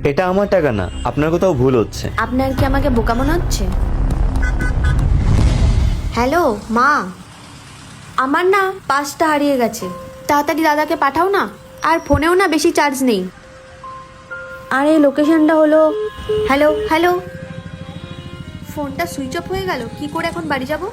এটা আমার টাকা না, আপনার কোথাও ভুল হচ্ছে। আপনার কি আমাকে বোকা মনে হচ্ছে? হ্যালো মা, আমার না পাসটা হারিয়ে গেছে, তাড়াতাড়ি দাদাকে পাঠাও না। আর ফোনেও না বেশি চার্জ নেই। আর এই লোকেশনটা হলো, হ্যালো হ্যালো, ফোনটা সুইচ অফ হয়ে গেল, কি করে এখন বাড়ি যাব?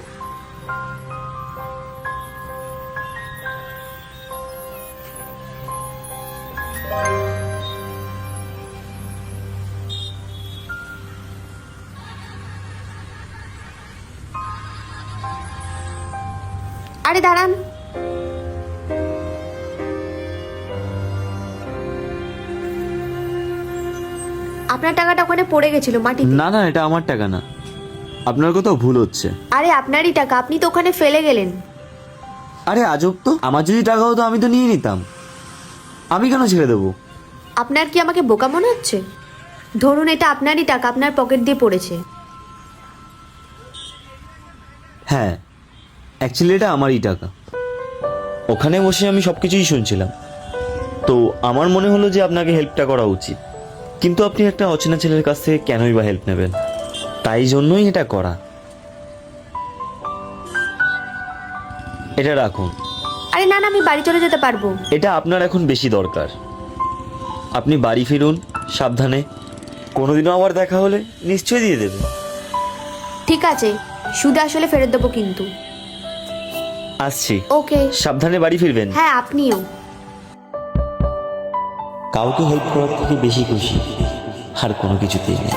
আরে দাঁড়ান, আপনার টাকাটা ওখানে পড়ে গেছিল মাটিতে। না না, এটা আমার টাকা না, আপনার কোথাও ভুল হচ্ছে। আরে আপনারই টাকা, আপনি তো ওখানে ফেলে গেলেন। আরে আজব তো, আমার যদি টাকা হতো আমি তো নিয়ে নিতাম, আমি কেন ছেড়ে দেবো? আপনার কি আমাকে বোকা মনে হচ্ছে? ধরুন এটা আপনারই টাকা, আপনার পকেট দিয়ে পড়েছে। হ্যাঁ, অ্যাকচুয়ালি এটা আমারই টাকা। ওখানে বসে আমি সব কিছুই শুনছিলাম, তো আমার মনে হলো যে আপনাকে হেল্পটা করা উচিত। কিন্তু আপনি একটা অচেনা ছেলের কাছ থেকে কেনই বা হেল্প নেবেন? তাই জন্যই এটা করা। এটা রাখুন। আরে না না, আমি বাড়ি চলে যেতে পারবো। এটা আপনার এখন বেশি দরকার। আপনি বাড়ি ফিরুন সাবধানে, কোনোদিনও আবার দেখা হলে নিশ্চয়ই দিয়ে দেবে। ঠিক আছে, সুদে আসলে ফেরত দেবো কিন্তু। আসছি। ওকে। সাবধানে বাড়ি ফিরবেন। হ্যাঁ আপনিও। কাউকে হেল্প করার থেকে বেশি খুশি আর কোনো কিছুতেই নেই।